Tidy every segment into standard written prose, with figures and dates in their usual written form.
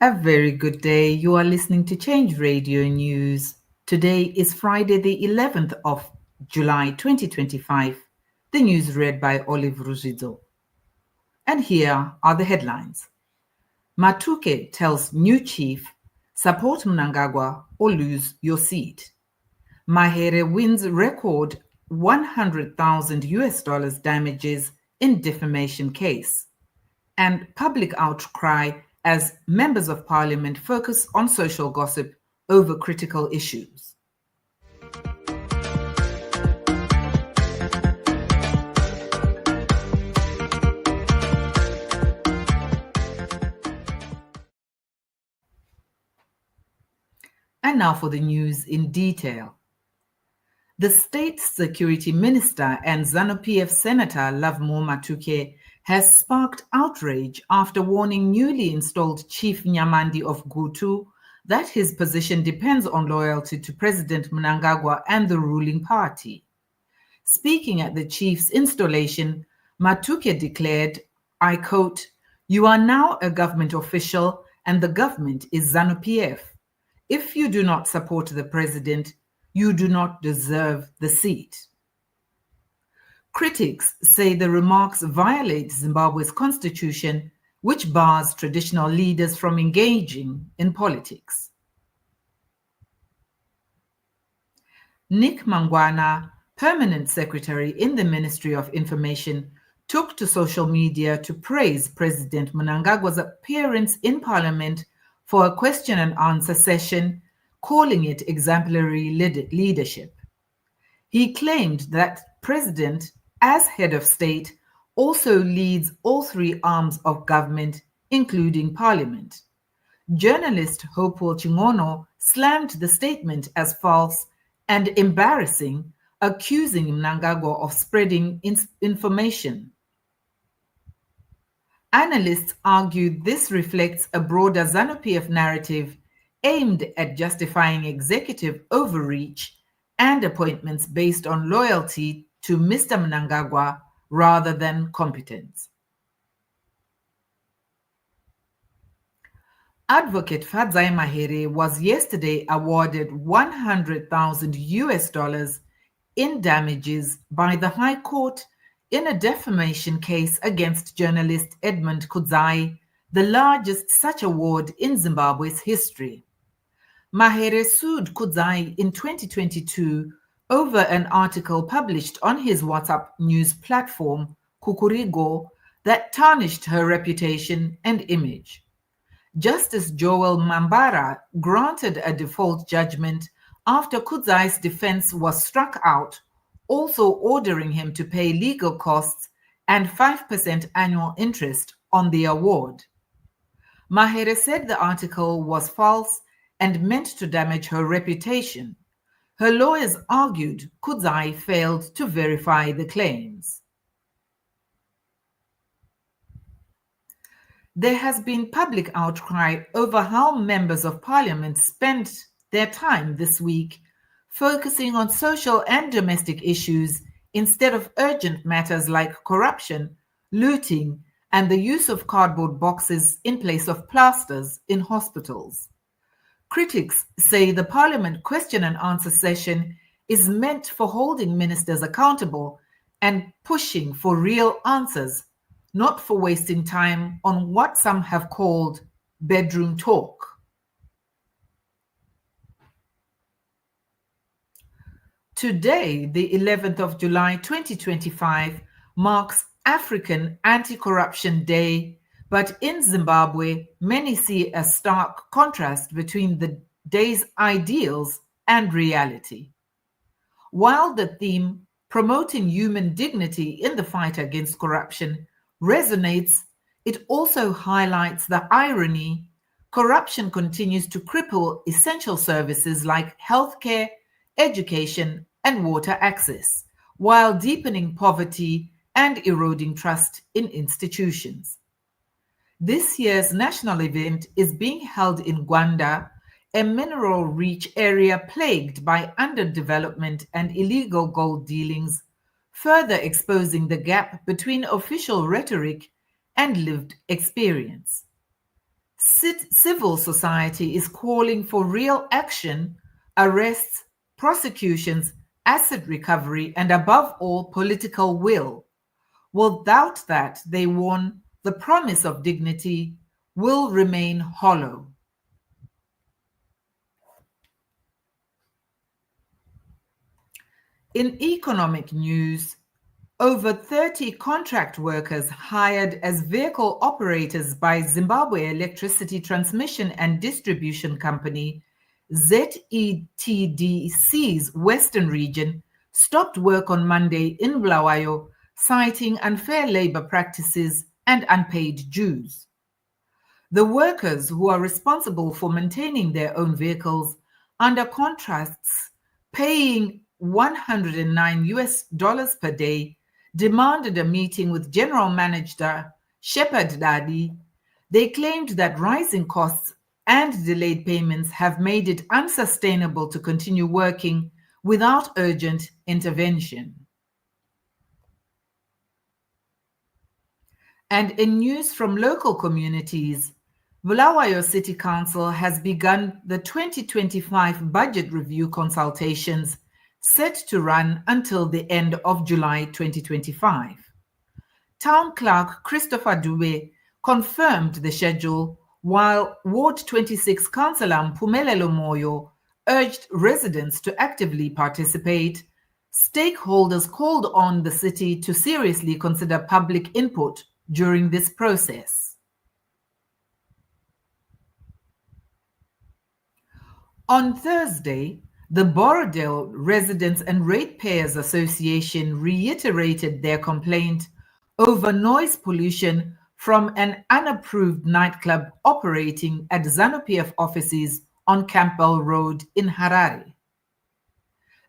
A very good day. You are listening to Change Radio News. Today is Friday, the 11th of July 2025. The news read by Olive Rujizo. And here are the headlines. Matuke tells new chief, support Mnangagwa or lose your seat. Mahere wins record 100,000 US dollars damages in defamation case. And public outcry as members of parliament focus on social gossip over critical issues. And now for the news in detail. The State Security Minister and ZANU-PF Senator Lovemore Matuke has sparked outrage after warning newly installed Chief Nyamandi of Gutu that his position depends on loyalty to President Mnangagwa and the ruling party. Speaking at the chief's installation, Matuke declared, I quote, "You are now a government official and the government is ZANU-PF. If you do not support the president, you do not deserve the seat." Critics say the remarks violate Zimbabwe's constitution, which bars traditional leaders from engaging in politics. Nick Mangwana, permanent secretary in the Ministry of Information, took to social media to praise President Mnangagwa's appearance in Parliament for a question and answer session, calling it exemplary leadership. He claimed that President, as head of state, also leads all three arms of government, including Parliament. Journalist Hopewell Chingono slammed the statement as false and embarrassing, accusing Mnangagwa of spreading information. Analysts argue this reflects a broader ZANU-PF narrative aimed at justifying executive overreach and appointments based on loyalty to Mr. Mnangagwa rather than competence. Advocate Fadzai Mahere was yesterday awarded 100,000 US dollars in damages by the High Court in a defamation case against journalist Edmund Kudzai, the largest such award in Zimbabwe's history. Mahere sued Kudzai in 2022 over an article published on his WhatsApp news platform, Kukurigo, that tarnished her reputation and image. Justice Joel Mambara granted a default judgment after Kudzai's defense was struck out, also ordering him to pay legal costs and 5% annual interest on the award. Mahere said the article was false and meant to damage her reputation. Her lawyers argued Kudzai failed to verify the claims. There has been public outcry over how members of parliament spent their time this week, focusing on social and domestic issues instead of urgent matters like corruption, looting, and the use of cardboard boxes in place of plasters in hospitals. Critics say the Parliament question and answer session is meant for holding ministers accountable and pushing for real answers, not for wasting time on what some have called bedroom talk. Today, the 11th of July 2025, marks African Anti-Corruption Day, but in Zimbabwe, many see a stark contrast between the day's ideals and reality. While the theme, promoting human dignity in the fight against corruption, resonates, it also highlights the irony corruption continues to cripple essential services like healthcare, education, and water access, while deepening poverty and eroding trust in institutions. This year's national event is being held in Gwanda, a mineral-rich area plagued by underdevelopment and illegal gold dealings, further exposing the gap between official rhetoric and lived experience. Civil society is calling for real action, arrests, prosecutions, asset recovery, and above all, political will. Without that, they warn, the promise of dignity will remain hollow. In economic news, over 30 contract workers hired as vehicle operators by Zimbabwe Electricity Transmission and Distribution Company, ZETDC's Western region, stopped work on Monday in Bulawayo, citing unfair labor practices and unpaid dues. The workers, who are responsible for maintaining their own vehicles under contracts paying $109 per day, demanded a meeting with General Manager Shepard Dadi. They claimed that rising costs and delayed payments have made it unsustainable to continue working without urgent intervention. And in news from local communities, Bulawayo City Council has begun the 2025 budget review consultations set to run until the end of July 2025. Town Clerk Christopher Dube confirmed the schedule, while Ward 26 Councillor Mpumelelo Moyo urged residents to actively participate. Stakeholders called on the city to seriously consider public input during this process. On Thursday, the Borrowdale Residents and Ratepayers Association reiterated their complaint over noise pollution from an unapproved nightclub operating at ZANU-PF offices on Campbell Road in Harare.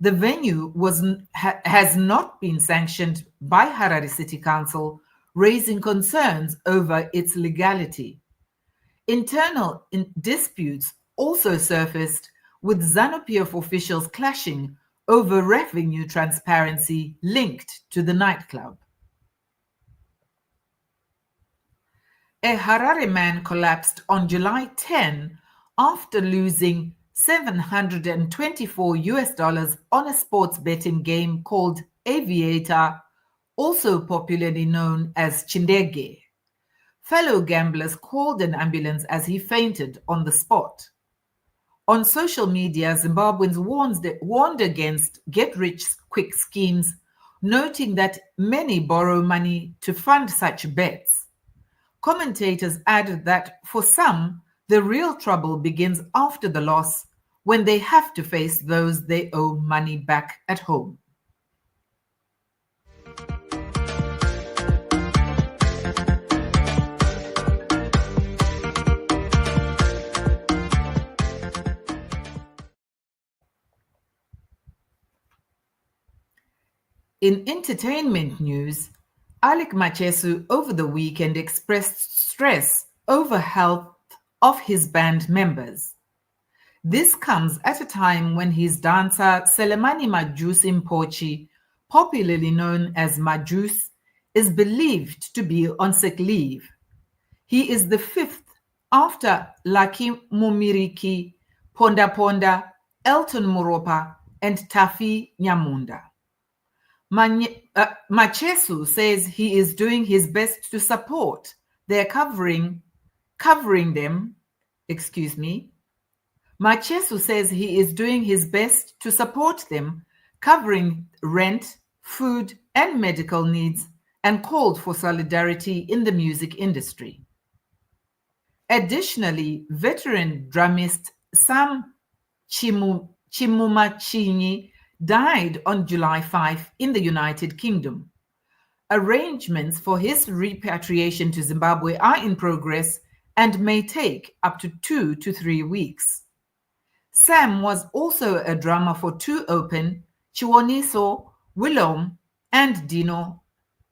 The venue has not been sanctioned by Harare City Council, raising concerns over its legality. Internal disputes also surfaced, with ZANU-PF officials clashing over revenue transparency linked to the nightclub. A Harare man collapsed on July 10 after losing $724 on a sports betting game called Aviator, also popularly known as Chindege. Fellow gamblers called an ambulance as he fainted on the spot. On social media, Zimbabweans warned against get-rich-quick schemes, noting that many borrow money to fund such bets. Commentators added that for some, the real trouble begins after the loss, when they have to face those they owe money back at home. In entertainment news, Alec Machesu over the weekend expressed stress over health of his band members. This comes at a time when his dancer Selemani Majusi Mpochi, popularly known as Majus, is believed to be on sick leave. He is the fifth after Lucky Mumiriki, Ponda Ponda, Elton Moropa, and Tafi Nyamunda. Machesu says he is doing his best to support their covering them. Machesu says he is doing his best to support them, covering rent, food, and medical needs, and called for solidarity in the music industry. Additionally, veteran drummist Sam Chimumachinyi died on July 5 in the United Kingdom. Arrangements for his repatriation to Zimbabwe are in progress and may take up to 2 to 3 weeks. Sam was also a drummer for Two Open, Chiwoniso, Willom, and Dino,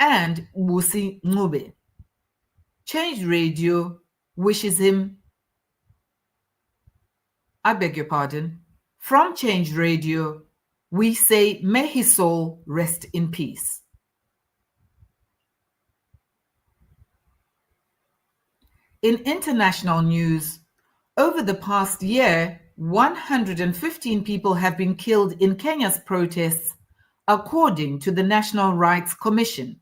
and Busi Ngube. Change Radio wishes him, from Change Radio, we say, may his soul rest in peace. In international news, over the past year, 115 people have been killed in Kenya's protests, according to the National Rights Commission.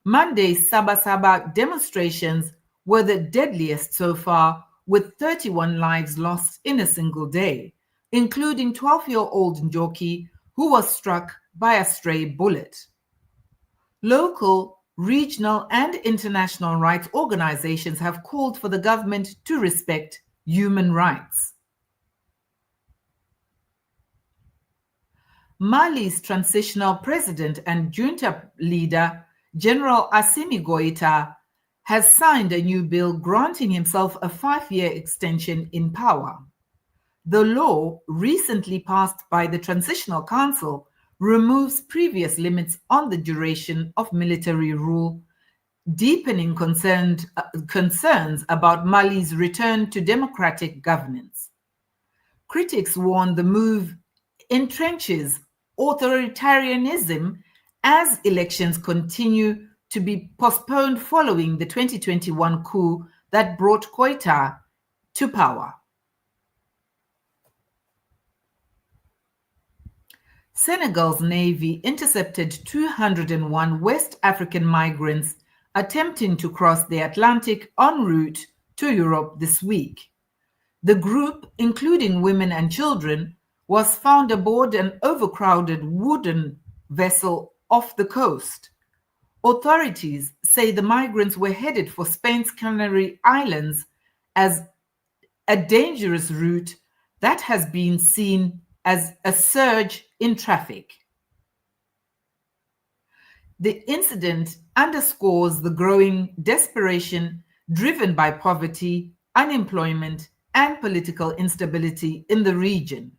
Monday's Sabasaba demonstrations were the deadliest so far, with 31 lives lost in a single day, including 12-year-old Njoki, who was struck by a stray bullet. Local, regional, and international rights organizations have called for the government to respect human rights. Mali's transitional president and junta leader, General Assimi Goïta, has signed a new bill granting himself a 5-year extension in power. The law, recently passed by the Transitional Council, removes previous limits on the duration of military rule, deepening concerns about Mali's return to democratic governance. Critics warn the move entrenches authoritarianism as elections continue to be postponed following the 2021 coup that brought Goïta to power. Senegal's navy intercepted 201 West African migrants attempting to cross the Atlantic en route to Europe this week. The group, including women and children, was found aboard an overcrowded wooden vessel off the coast. Authorities say the migrants were headed for Spain's Canary Islands as a dangerous route that has been seen as a surge in traffic. The incident underscores the growing desperation driven by poverty, unemployment, and political instability in the region.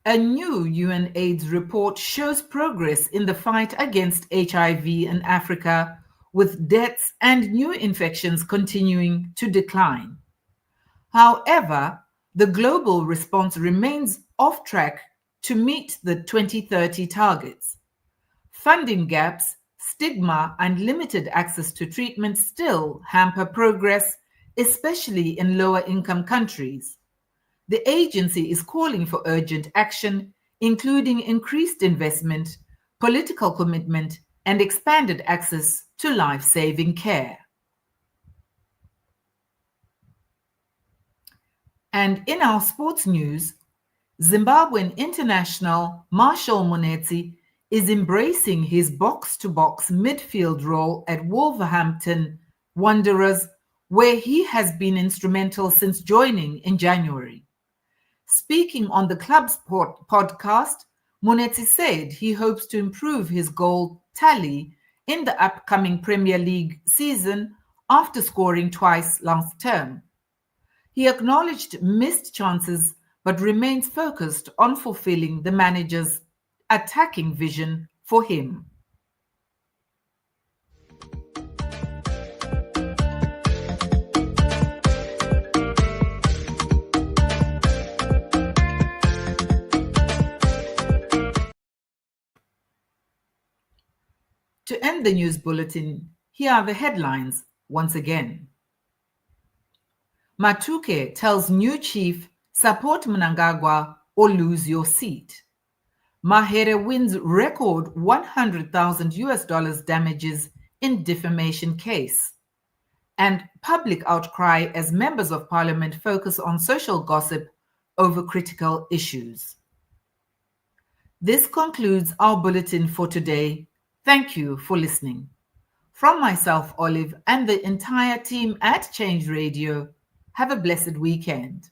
A new UNAIDS report shows progress in the fight against HIV in Africa, with deaths and new infections continuing to decline. However, the global response remains off track to meet the 2030 targets. Funding gaps, stigma, and limited access to treatment still hamper progress, especially in lower-income countries. The agency is calling for urgent action, including increased investment, political commitment, and expanded access to life-saving care. And in our sports news, Zimbabwean international Marshall Munetsi is embracing his box-to-box midfield role at Wolverhampton Wanderers, where he has been instrumental since joining in January. Speaking on the club's podcast, Munetsi said he hopes to improve his goal tally in the upcoming Premier League season after scoring twice last term. He acknowledged missed chances but remains focused on fulfilling the manager's attacking vision for him. To end the news bulletin, here are the headlines once again. Matuke tells new chief, support Mnangagwa or lose your seat. Mahere wins record $100,000 damages in defamation case. And public outcry as members of parliament focus on social gossip over critical issues. This concludes our bulletin for today. Thank you for listening. From myself, Olive, and the entire team at Change Radio, have a blessed weekend.